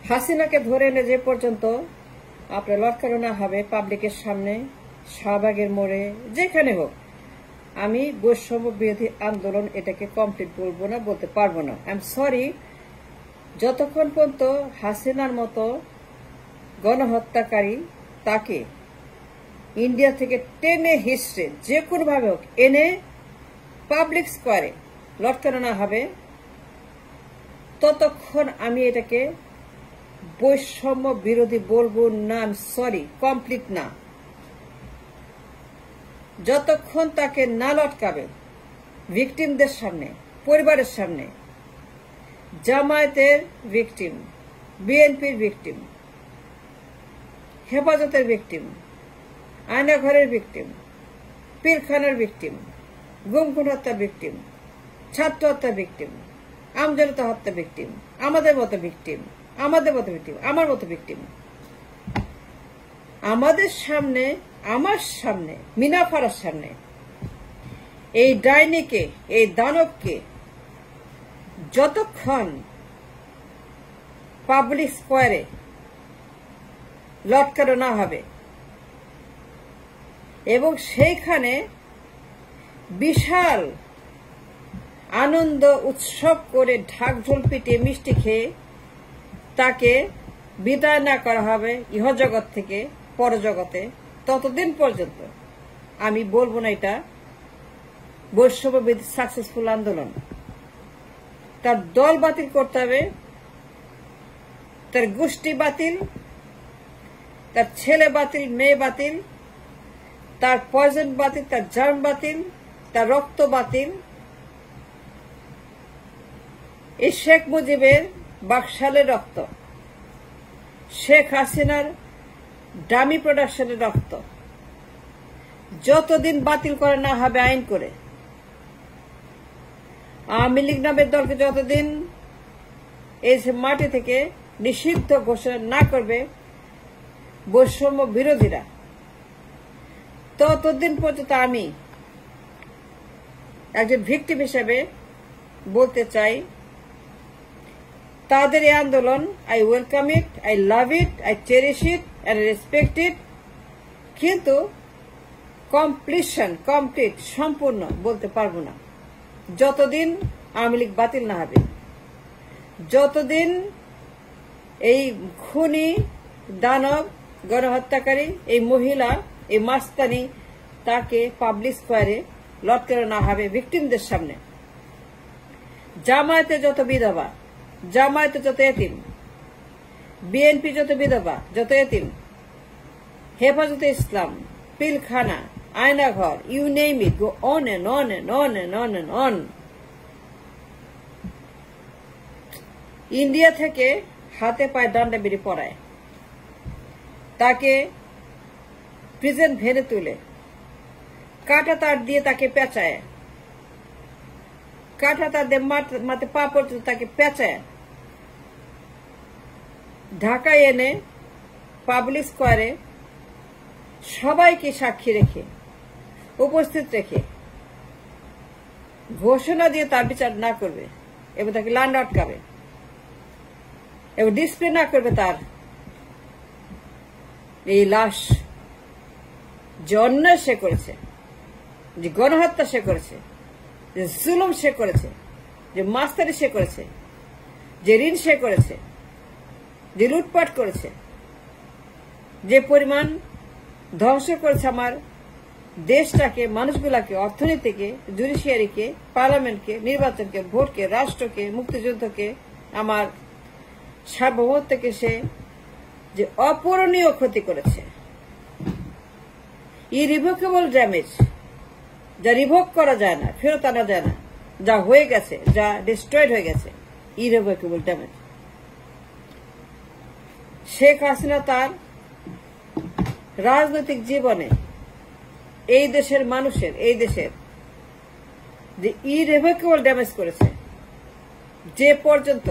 হাসিনাকে ধরে এনে যে পর্যন্ত আপনার লটকানো না হবে পাবলিকের সামনে, শাহবাগের মোড়ে, যেখানে হোক, আমি বৈষম্য বিরোধী আন্দোলন এটাকে কমপ্লিট বলবো না, বলতে পারবো না। I am sorry. যতক্ষণ পর্যন্ত হাসিনার মতো গণহত্যাকারী তাকে ইন্ডিয়া থেকে টেনে হিস্ট্রে যে কোনোভাবে হোক এনে পাবলিক স্কোয়ারে লটকানো না হবে, ততক্ষণ আমি এটাকে বৈষম্য বিরোধী বলবো না। আই এম সরি, কমপ্লিট না। যতক্ষণ তাকে না লটকাবে ভিকটিমদের সামনে, পরিবারের সামনে, জামায়াতের ভিকটিম, বিএনপির ভিকটিম, হেফাজতের ভিকটিম, আয়নাঘরের ভিকটিম, পিলখানার ভিকটিম, গুম-খুন হত্যার ভিকটিম, ছাত্র হত্যার ভিকটিম, আমজনতা হত্যা ভিকটিম, আমাদের মতো ভিকটিম, আমার মতো ভিকটিম, আমাদের সামনে, আমার সামনে, মিনাফারার সামনে এই ডাইনিকে, এই দানবকে যতক্ষণ পাবলিক স্কোয়ারে লটকানো না হবে এবং সেইখানে বিশাল আনন্দ উৎসব করে ঢাক ঢোল পিটিয়ে মিষ্টি খেয়ে তাকে বিদায় না করা হবে ইহজগৎ থেকে পরজগতে, ততদিন পর্যন্ত আমি বলবো না এটা বৈষম্য বিরোধী সাকসেসফুল আন্দোলন। তার দল বাতিল করতে হবে, তার গোষ্ঠী বাতিল, তার ছেলে বাতিল, মেয়ে বাতিল, তার পয়জন বাতিল, তার জার্ম বাতিল, তার রক্ত বাতিল। এই শেখ মুজিবের বাকশালের রক্ত, শেখ হাসিনার ডামি প্রোডাকশনের রক্ত যতদিন বাতিল করে না হবে আইন করে, আওয়ামী লীগ নামের দলকে যতদিন এই মাটি থেকে নিষিদ্ধ ঘোষণা না করবে বৈষম্য বিরোধীরা, ততদিন পর্যন্ত আমি একজন ভিকটিম হিসেবে বলতে চাই, তাদের এই আন্দোলন I welcome it, I love it, I cherish it and respect it, কিন্তু কমপ্লিট সম্পূর্ণ বলতে পারবো না যতদিন আওয়ামী লীগ বাতিল না হবে, যতদিন এই খুনি দানব গণহত্যাকারী এই মহিলা, এই মাস্তানি তাকে পাবলিক স্কোয়ারে লটকানো না হবে ভিকটিমদের সামনে। জামায়াতে যত বিধবা, জামায়াতে যত এতিম, বিএনপি যত বিধবা, যত এতিম, হেফাজতে ইসলাম, Pilkhana, Aynaghar, you name it, go on and on and on and on and on. India থেকে হাতে পায়ে ডান্ডা বেরি পড়ায়, তাকে প্রিজেন্ট ভেনে তুলে কাঁটা তার দিয়ে তাকে পেঁচায়, কাঁটা তার দিয়ে মাথে পা পর্যন্ত তাকে পেঁচায় ঢাকায় এনে পাবলিক স্কোয়ারে সবাইকে সাক্ষী রেখে, উপস্থিত রেখে ঘোষণা দিয়ে তার বিচার না করবে এবং তাকে ল্যান্ড আটকাবে এবং ডিসপ্লে না করবে তার এই লাশ, যে অন্যায় সে করেছে, যে গণহত্যা সে করেছে, যে জুলুম সে করেছে, যে মাস্তানি সে করেছে, যে ঋণ সে করেছে, যে লুটপাট করেছে, যে পরিমাণ ধ্বংস করেছে আমার দেশটাকে, মানুষগুলাকে, অর্থনীতিকে, জুডিশিয়ারিকে, পার্লামেন্টকে, নির্বাচনকে, ভোটকে, রাষ্ট্রকে, মুক্তিযুদ্ধকে, আমার সার্বভৌমত্বকে সে যে অপূরণীয় ক্ষতি করেছে, ইরিভোকেবল ড্যামেজ, যা রিভোক করা যায় না, ফেরত আনা যায় না, যা হয়ে গেছে, যা ডিস্ট্রয়েড হয়ে গেছে, ইরিভোকেবল ড্যামেজ। শেখ হাসিনা তার রাজনৈতিক জীবনে এই দেশের মানুষের, এই দেশের যে ইরিভোকেবল ড্যামেজ করেছে, যে পর্যন্ত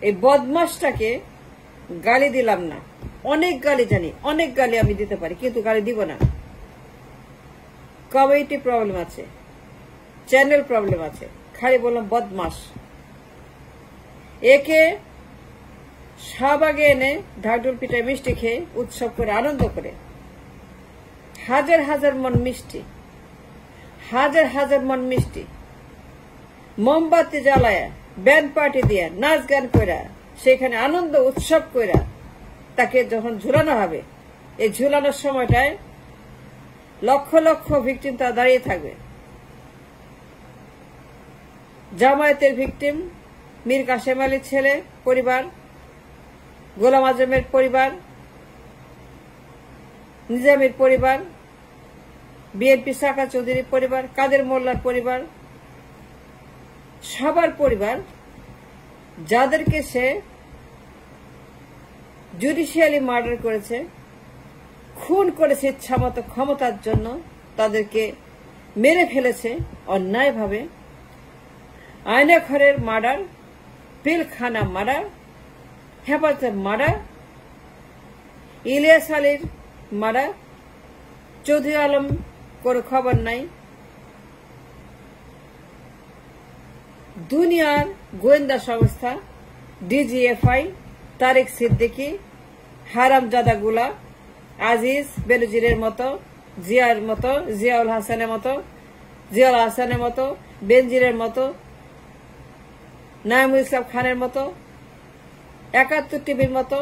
এই বদমাসটাকে গালি দিলাম না, অনেক গালি জানি, অনেক গালি আমি দিতে পারি, কিন্তু গালি দিব না। কমিউনিটি প্রবলেম আছে, চ্যানেল প্রবলেম আছে, খালি বললাম বদমাস। একে শাহবাগে এনে ঢাকঢোল পিঠায় মিষ্টি খেয়ে উৎসব করে আনন্দ করে, হাজার হাজার মন মিষ্টি, হাজার হাজার মন মিষ্টি, মোমবাতি জ্বালায়া, ব্যান্ড পার্টি দিয়া, নাচ গান কইরা, সেখানে আনন্দ উৎসব কইরা তাকে যখন ঝুলানো হবে, এই ঝুলানোর সময়টায় লক্ষ লক্ষ ভিকটিম তা দাঁড়িয়ে থাকবে। জামায়াতের ভিকটিম, মীর কাসেম আলীর ছেলে পরিবার, গোলাম আজমের পরিবার, নিজামের পরিবার, বিএনপি সাকা চৌধুরীর পরিবার, কাদের মোল্লার পরিবার, সবার পরিবার, যাদেরকে সে জুডিশিয়ালি মার্ডার করেছে, খুন করেছে ইচ্ছামতো ক্ষমতার জন্য, তাদেরকে মেরে ফেলেছে অন্যায়ভাবে। আয়নাঘরের মার্ডার, পিলখানা মার্ডার, হেফাজতের মার্ডার, ইলিয়াস আলীর মার্ডার, চৌধুরী আলম কোনো খবর নাই। দুনিয়ার গোয়েন্দা সংস্থা ডিজিএফআই, তারেক সিদ্দিকী, হারামজাদাগুলা, আজিজ বেলুজিরের মতো, জিয়ার মতো, জিয়াউল হাসানের মতো, জিয়াউল হাসানের মতো, বেনজিরের মতো, নাইমুল ইসলাম খানের মতো, ৭১ টিভির মতো,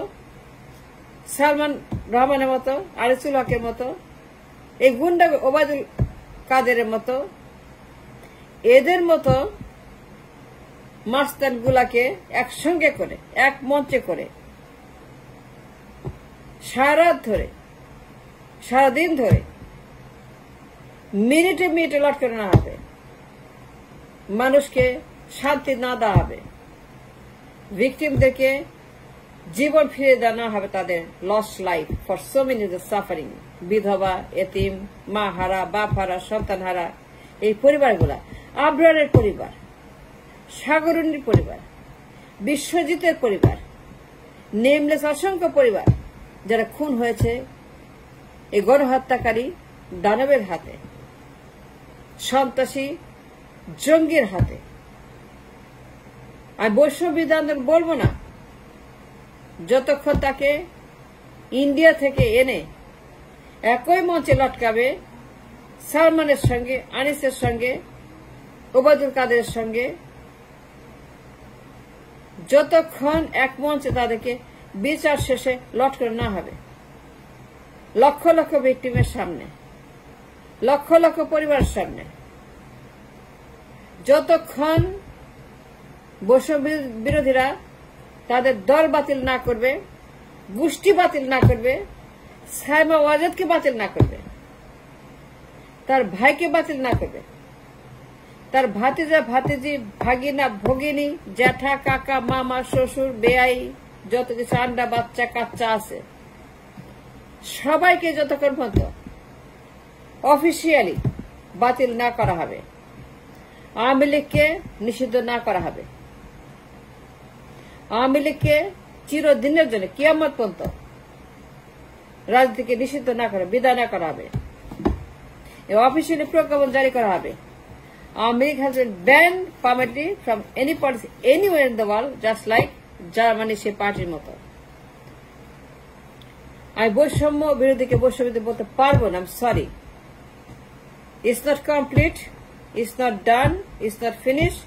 সালমান রহমানের মতো, আরিসুল হকের মতো, এই গুন্ডা ওবায়দুল কাদেরের মতো, এদের মতো মাস্তানগুলাকে একসঙ্গে করে, এক মঞ্চে করে সারাদিন ধরে মিনিটে মিনিটে লটকানো না হবে, মানুষকে শান্তি না দেওয়া হবে, ভিকটিমদেরকে জীবন ফিরে দেওয়া হবে, তাদের lost life for so many suffering, বিধবা, এতিম, মা হারা, বাপ হারা, সন্তান হারা, এই পরিবারগুলা, আবরারের পরিবার, সাগরণীর পরিবার, বিশ্বজিতের পরিবার, নেমলেস অসংখ্য পরিবার যারা খুন হয়েছে এই গণহত্যাকারী দানবের হাতে, সন্ত্রাসী জঙ্গির হাতে। আর বৈষম্যবিরোধী আন্দোলন বলবো না যতক্ষণ তাকে ইন্ডিয়া থেকে এনে একই মঞ্চে লটকাবে সালমানের সঙ্গে, আনিসের সঙ্গে, ওবায়দুল কাদেরের সঙ্গে, যতক্ষণ এক মঞ্চে তাদেরকে বিচার শেষে লটকানো না হবে, লক্ষ লক্ষ ভিকটিমের সামনে, লক্ষ লক্ষ পরিবারের সামনে, যতক্ষণ বৈষম্য বিরোধীরা তাদের দল বাতিল না করবে, গোষ্ঠী বাতিল না করবে, সাইমা ওয়াজেদকে বাতিল না করবে, তার ভাইকে বাতিল না করবে, তার ভাতিজা, ভাতিজি, ভাগিনা, ভগিনী, জ্যাঠা, কাকা, মামা, শ্বশুর, বেয়াই, যত কিছু আন্ডা বাচ্চা কাচ্চা আছে, সবাইকে যতক্ষণ পর্যন্ত অফিসিয়ালি বাতিল না করা হবে, আওয়ামী লীগকে নিষিদ্ধ না করা হবে, আওয়ামী লীগকে চিরদিনের জন্য কিয়ামত পর্যন্ত রাজনীতিকে নিষিদ্ধ না করা, বিদায় না করা হবে, অফিসিয়ালি প্রজ্ঞাপন জারি করা হবে। Awamu League has been banned permanently from any politics anywhere in the world, just like Germany সে পার্টির মতো। আমি বৈষম্য বিরোধীকে বৈষম্য বিরোধী বলতে পারবো না, sorry. It's not complete, it's not done, it's not finished।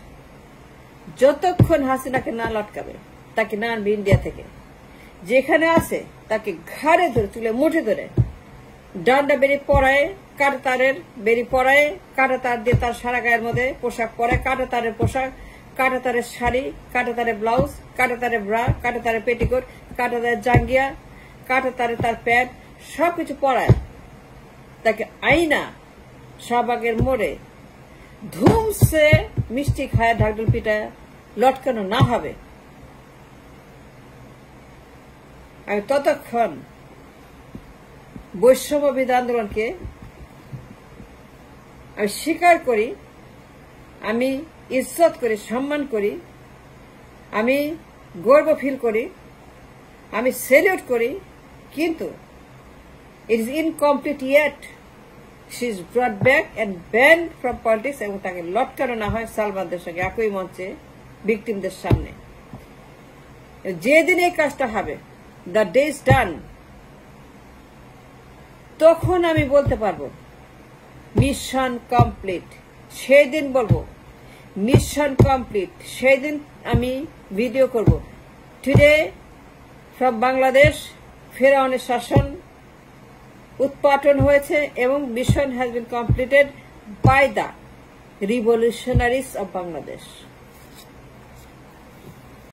যতক্ষণ হাসিনাকে না লটকাবে, তাকে না আনবে ইন্ডিয়া থেকে, যেখানে আছে তাকে ঘাড়ে ধরে, তুলে মুঠে ধরে, ডান্ডা বেরি পরায়, কাটা তারের বেরি পরায়, কাটা তার দিয়ে তার সারা গায়ের মধ্যে পোশাক পরে, কাটা তারের পোশাক, কাটা তারের শাড়ি, কাটা তারের ব্লাউজ, কাটা তারের ব্রা, কাটা তারের পেটিকোট, কাটা তারের জাঙ্গিয়া, কাটা তারের তার প্যান্ট, সবকিছু পরায় তাকে আইনা শাহবাগের মোড়ে ধুমসে মিষ্টি খায়, ঢাকঢোল পিঠায় লটকানো না হবে। আমি ততক্ষণ বৈষম্য বিরোধী আন্দোলনকে আমি স্বীকার করি, আমি ইজ্জত করি, সম্মান করি, আমি গর্ব ফিল করি, আমি সেলিউট করি, কিন্তু it is incomplete yet. She is ব্রট back and band from politics, এবং তাকে লটকানো না হয় সালমানদের সঙ্গে একই মঞ্চে ভিকটিমদের সামনে। যেদিন এই কাজটা হবে, দ্য ডে ইজ ডান, তখন আমি বলতে পারবো মিশন কমপ্লিট। সেদিন বলবো মিশন কমপ্লিট, সেদিন আমি ভিডিও করব। টুডে ফ্রম বাংলাদেশ ফেরাউনের শাসন উৎপাটন হয়েছে এবং mission has been completed by the revolutionaries of Bangladesh.